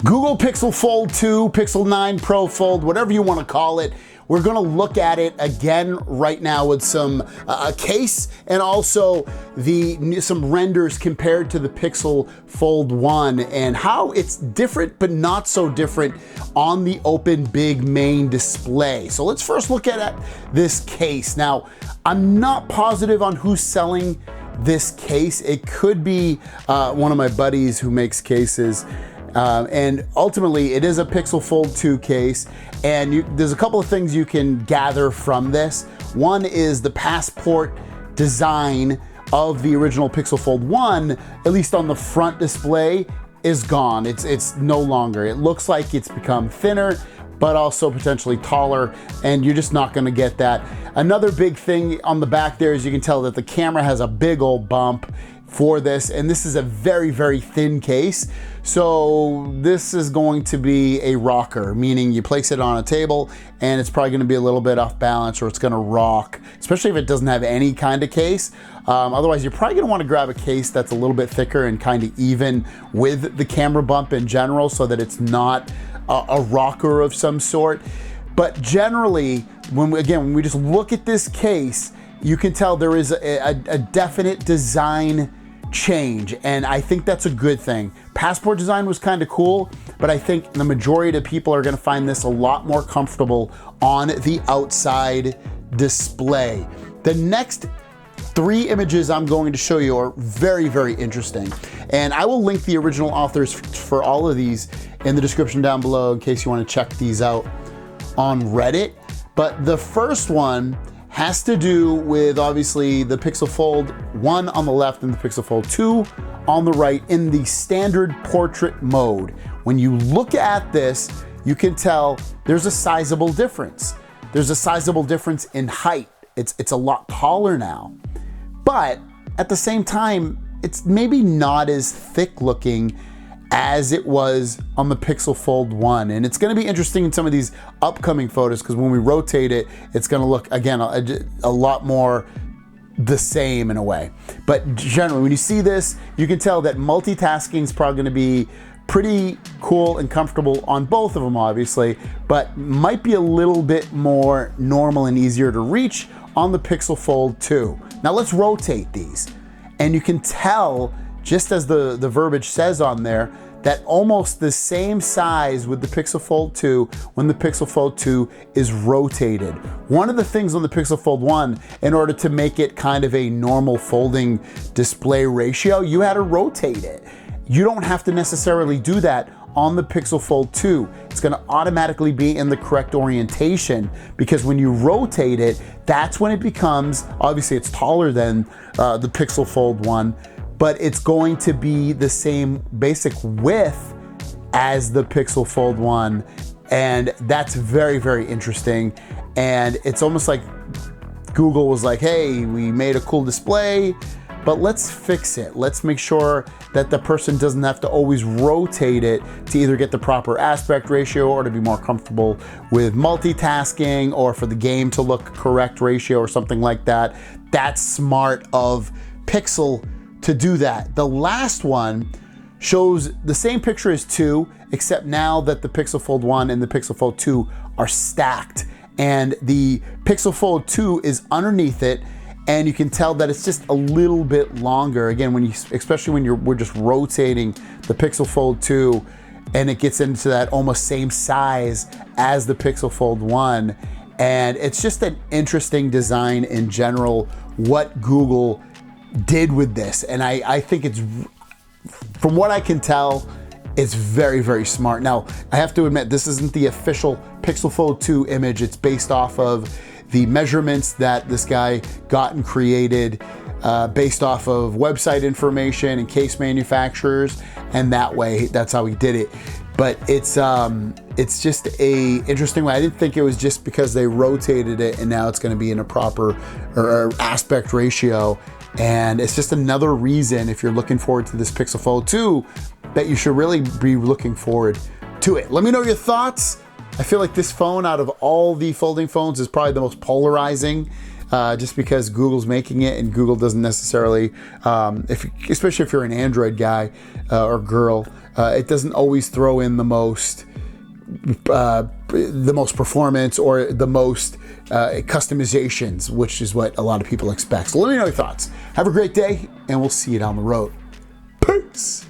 Google Pixel Fold 2, Pixel 9 Pro Fold, whatever you want to call it. We're gonna look at it again right now with some a case and also some renders compared to the Pixel Fold 1 and how it's different but not so different on the open big main display. So let's first look at this case. Now, I'm not positive on who's selling this case. It could be one of my buddies who makes cases. And ultimately, it is a Pixel Fold 2 case, and there's a couple of things you can gather from this. One is the passport design of the original Pixel Fold 1, at least on the front display, is gone. It's no longer. It looks like it's become thinner, but also potentially taller, and you're just not gonna get that. Another big thing on the back there is you can tell that the camera has a big old bump for this, and this is a very, very thin case. So this is going to be a rocker, meaning you place it on a table and it's probably gonna be a little bit off balance or it's gonna rock, especially if it doesn't have any kind of case. Otherwise, you're probably gonna wanna grab a case that's a little bit thicker and kind of even with the camera bump in general so that it's not a rocker of some sort. But generally, when we just look at this case, you can tell there is a definite design change, and I think that's a good thing. Passport design was kind of cool, but I think the majority of people are gonna find this a lot more comfortable on the outside display. The next 3 images I'm going to show you are very, very interesting. And I will link the original authors for all of these in the description down below in case you wanna check these out on Reddit. But the first one has to do with obviously the Pixel Fold 1 on the left and the Pixel Fold 2 on the right in the standard portrait mode. When you look at this, you can tell there's a sizable difference. There's a sizable difference in height. It's a lot taller now. But at the same time, it's maybe not as thick looking as it was on the Pixel Fold 1. And it's gonna be interesting in some of these upcoming photos because when we rotate it, it's gonna look, again, a lot more the same in a way. But generally, when you see this, you can tell that multitasking is probably gonna be pretty cool and comfortable on both of them, obviously, but might be a little bit more normal and easier to reach on the Pixel Fold 2. Now let's rotate these. And you can tell, just as the verbiage says on there, that almost the same size with the Pixel Fold 2 when the Pixel Fold 2 is rotated. One of the things on the Pixel Fold 1, in order to make it kind of a normal folding display ratio, you had to rotate it. You don't have to necessarily do that on the Pixel Fold 2. It's gonna automatically be in the correct orientation because when you rotate it, that's when it becomes, obviously it's taller than the Pixel Fold 1, but it's going to be the same basic width as the Pixel Fold 1. And that's very, very interesting. And it's almost like Google was like, hey, we made a cool display, but let's fix it. Let's make sure that the person doesn't have to always rotate it to either get the proper aspect ratio or to be more comfortable with multitasking or for the game to look correct ratio or something like that. That's smart of Pixel to do that. The last one shows the same picture as 2, except now that the Pixel Fold 1 and the Pixel Fold 2 are stacked. And the Pixel Fold 2 is underneath it, and you can tell that it's just a little bit longer. Again, especially when we're just rotating the Pixel Fold 2, and it gets into that almost same size as the Pixel Fold 1. And it's just an interesting design in general, what Google did with this. And I think it's, from what I can tell, it's very, very smart. Now, I have to admit, this isn't the official Pixel Fold 2 image. It's based off of the measurements that this guy got and created based off of website information and case manufacturers, and that way, that's how he did it. But it's just a interesting way. I didn't think it was just because they rotated it and now it's gonna be in a proper or aspect ratio. And it's just another reason, if you're looking forward to this Pixel Fold 2, that you should really be looking forward to it. Let me know your thoughts. I feel like this phone, out of all the folding phones, is probably the most polarizing just because Google's making it, and Google doesn't necessarily, especially if you're an Android guy or girl, it doesn't always throw in the most performance or the most customizations, which is what a lot of people expect. So let me know your thoughts. Have a great day, and we'll see you down the road. Peace.